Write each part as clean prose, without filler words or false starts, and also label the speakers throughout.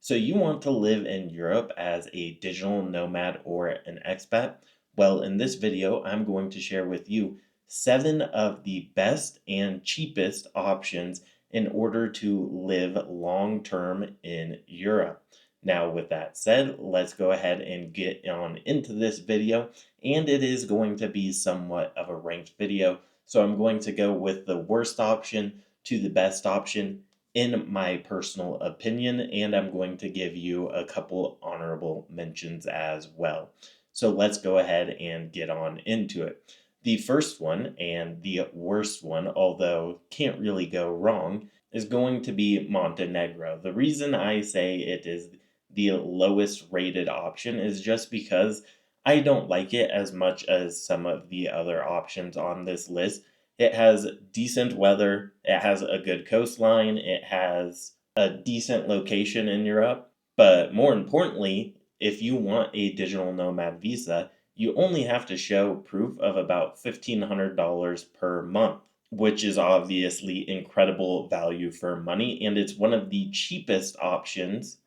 Speaker 1: So you want to live in Europe as a digital nomad or an expat? Well, in this video, I'm going to share with you 7 of the best and cheapest options in order to live long term in Europe. Now, with that said, let's go ahead and get on into this video. And it is going to be somewhat of a ranked video. So I'm going to go with the worst option to the best option in my personal opinion, and I'm going to give you a couple honorable mentions as well. So let's go ahead and get on into it. The first one and the worst one, although can't really go wrong, is going to be Montenegro. The reason I say it is the lowest rated option is just because I don't like it as much as some of the other options on this list. It has decent weather, it has a good coastline, it has a decent location in Europe, but more importantly, if you want a digital nomad visa, you only have to show proof of about $1,500 per month, which is obviously incredible value for money, and it's one of the cheapest options,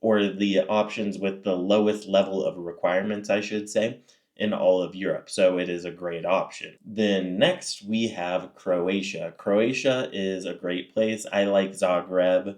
Speaker 1: or the options with the lowest level of requirements, I should say, in all of Europe. So it is a great option. Then next we have Croatia. Croatia is a great place. I like Zagreb,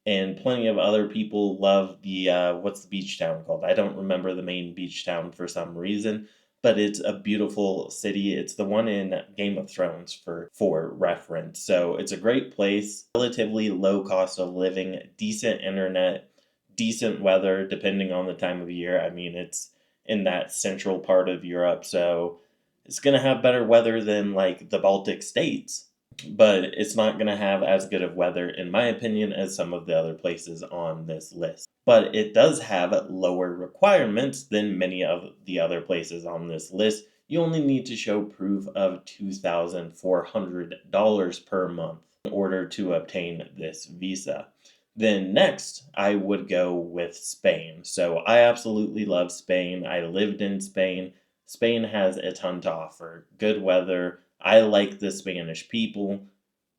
Speaker 1: and plenty of other people love the what's the beach town called? I don't remember the main beach town for some reason, but it's a beautiful city. It's the one in Game of Thrones for reference. So it's a great place, relatively low cost of living, decent internet, decent weather depending on the time of year. I mean, it's in that central part of Europe, so it's going to have better weather than like the Baltic states, but it's not going to have as good of weather, in my opinion, as some of the other places on this list. But it does have lower requirements than many of the other places on this list. You only need to show proof of $2,400 per month in order to obtain this visa. Then next, I would go with Spain. So I absolutely love Spain. I lived in Spain. Spain has a ton to offer. Good weather. I like the Spanish people.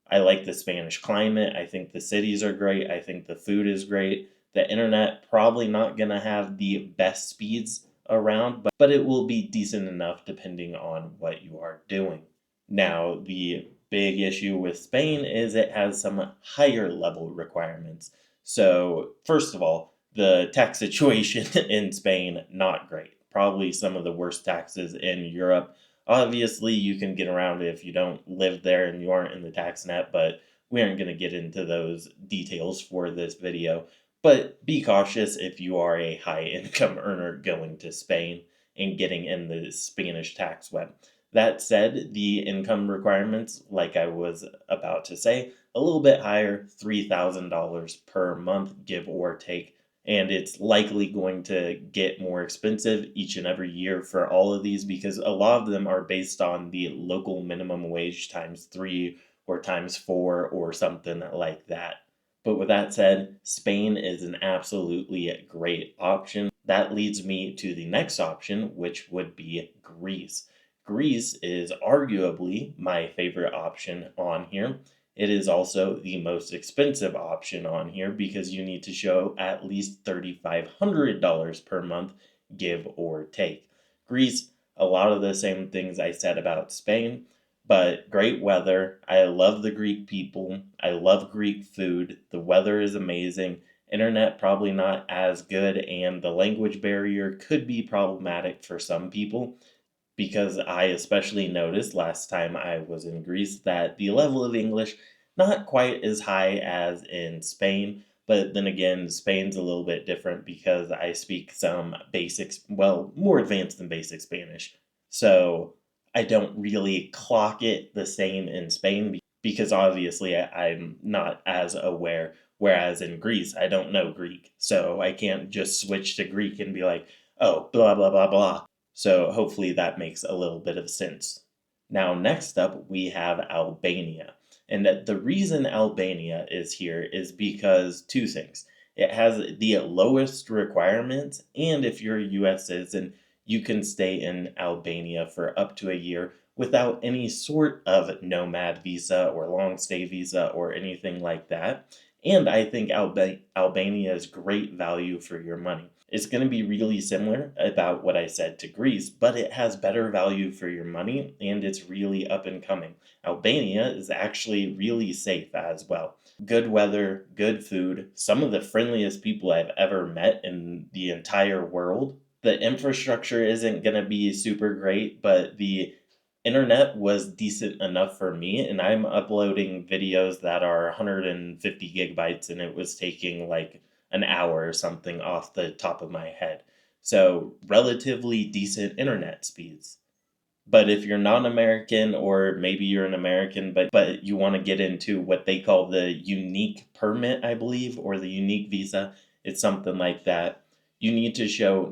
Speaker 1: I like the Spanish climate. I think the cities are great. I think the food is great. The internet probably not going to have the best speeds around, but it will be decent enough depending on what you are doing. Now, the big issue with Spain is it has some higher level requirements. So, first of all, the tax situation in Spain, not great. Probably some of the worst taxes in Europe. Obviously, you can get around it if you don't live there and you aren't in the tax net, but we aren't going to get into those details for this video. But be cautious if you are a high income earner going to Spain and getting in the Spanish tax web. That said, the income requirements, like I was about to say, a little bit higher, $3,000 per month, give or take. And it's likely going to get more expensive each and every year for all of these because a lot of them are based on the local minimum wage times 3 or times 4 or something like that. But with that said, Spain is an absolutely great option. That leads me to the next option, which would be Greece. Greece is arguably my favorite option on here. It is also the most expensive option on here because you need to show at least $3,500 per month, give or take. Greece, a lot of the same things I said about Spain, but great weather. I love the Greek people. I love Greek food. The weather is amazing. Internet probably not as good, and the language barrier could be problematic for some people because I especially noticed last time I was in Greece that the level of English not quite as high as in Spain, but then again, Spain's a little bit different because I speak some basics, well, more advanced than basic Spanish. So I don't really clock it the same in Spain because obviously I'm not as aware. Whereas in Greece, I don't know Greek. So I can't just switch to Greek and be like, oh, blah, blah, blah, blah. So hopefully that makes a little bit of sense. Now, next up, we have Albania. And the reason Albania is here is because two things. It has the lowest requirements, and if you're a US citizen, you can stay in Albania for up to a year without any sort of nomad visa or long stay visa or anything like that. And I think Albania is great value for your money. It's going to be really similar about what I said to Greece, but it has better value for your money and it's really up and coming. Albania is actually really safe as well. Good weather, good food, some of the friendliest people I've ever met in the entire world. The infrastructure isn't going to be super great, but the internet was decent enough for me, and I'm uploading videos that are 150 gigabytes, and it was taking like an hour or something off the top of my head. So, relatively decent internet speeds. But if you're not American, or maybe you're an American, but you want to get into what they call the unique permit, I believe, or the unique visa, it's something like that. You need to show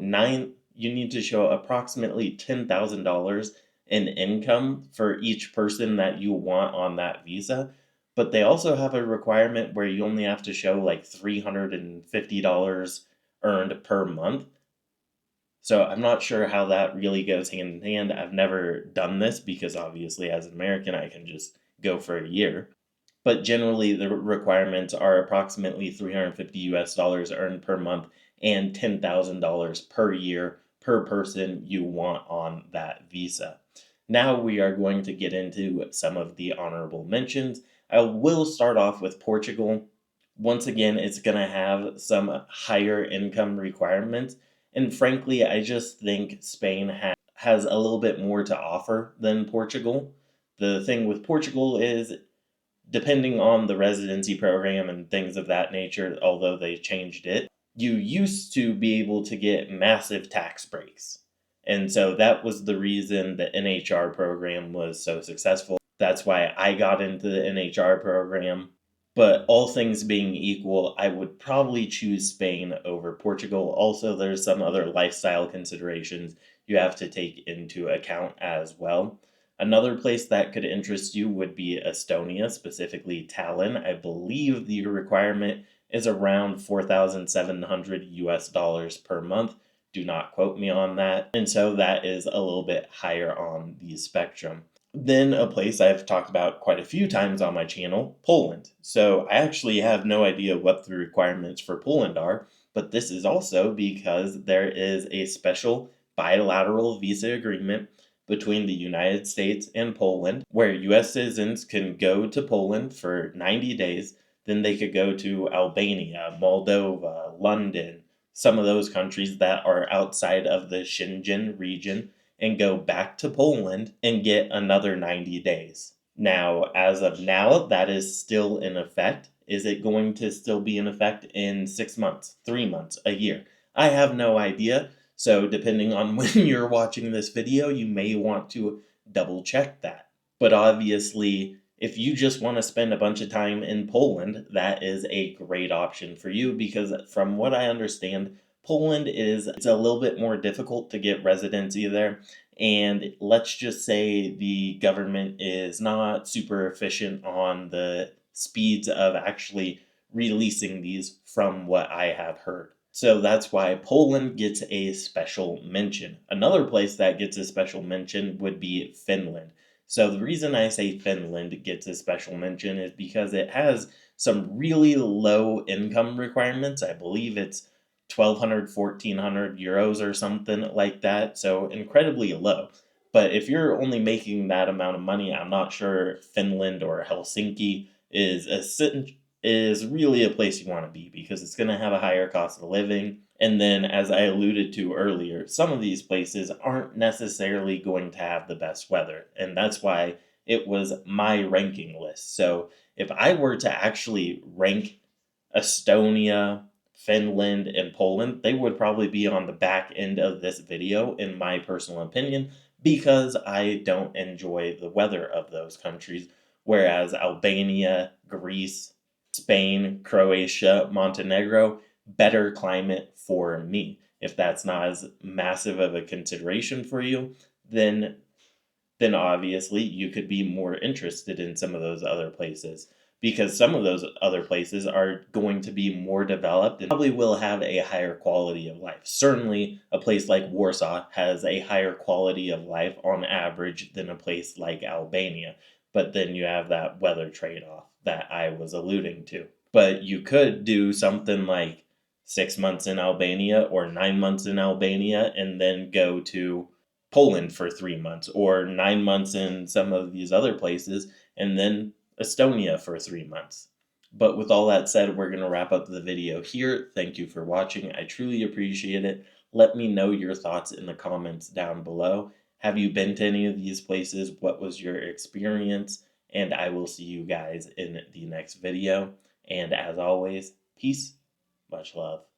Speaker 1: approximately $10,000 in income for each person that you want on that visa. But they also have a requirement where you only have to show like $350 earned per month. So I'm not sure how that really goes hand in hand. I've never done this because obviously as an American I can just go for a year. But generally the requirements are approximately 350 US dollars earned per month and $10,000 per year per person you want on that visa. Now we are going to get into some of the honorable mentions. I will start off with Portugal. Once again, it's going to have some higher income requirements. And frankly, I just think Spain has a little bit more to offer than Portugal. The thing with Portugal is, depending on the residency program and things of that nature, although they changed it, you used to be able to get massive tax breaks. And so that was the reason the NHR program was so successful. That's why I got into the NHR program. But all things being equal, I would probably choose Spain over Portugal. Also, there's some other lifestyle considerations you have to take into account as well. Another place that could interest you would be Estonia, specifically Tallinn. I believe the requirement is around 4,700 US dollars per month. Do not quote me on that. And so that is a little bit higher on the spectrum. Then a place I've talked about quite a few times on my channel, Poland. So I actually have no idea what the requirements for Poland are, but this is also because there is a special bilateral visa agreement between the United States and Poland, where US citizens can go to Poland for 90 days, then they could go to Albania, Moldova, London, some of those countries that are outside of the Schengen region, and go back to Poland and get another 90 days. Now, as of now, that is still in effect. Is it going to still be in effect in 6 months, 3 months, a year? I have no idea. So, depending on when you're watching this video, you may want to double check that. But obviously, if you just want to spend a bunch of time in Poland, that is a great option for you because, from what I understand, Poland is it's a little bit more difficult to get residency there. And let's just say the government is not super efficient on the speeds of actually releasing these, from what I have heard. So that's why Poland gets a special mention. Another place that gets a special mention would be Finland. So the reason I say Finland gets a special mention is because it has some really low income requirements. I believe it's 1,200, 1,400 euros or something like that. So incredibly low. But if you're only making that amount of money, I'm not sure Finland or Helsinki is really a place you want to be because it's going to have a higher cost of living. And then, as I alluded to earlier, some of these places aren't necessarily going to have the best weather. And that's why it was my ranking list. So if I were to actually rank Estonia, Finland, and Poland, they would probably be on the back end of this video, in my personal opinion, because I don't enjoy the weather of those countries. Whereas Albania, Greece, Spain, Croatia, Montenegro, better climate for me. If that's not as massive of a consideration for you, then obviously you could be more interested in some of those other places because some of those other places are going to be more developed and probably will have a higher quality of life. Certainly, a place like Warsaw has a higher quality of life on average than a place like Albania, but then you have that weather trade off that I was alluding to. But you could do something like 6 months in Albania or 9 months in Albania and then go to Poland for 3 months, or 9 months in some of these other places and then Estonia for 3 months. But with all that said, we're going to wrap up the video here. Thank you for watching. I truly appreciate it. Let me know your thoughts in the comments down below. Have you been to any of these places? What was your experience? And I will see you guys in the next video. And as always, peace, much love.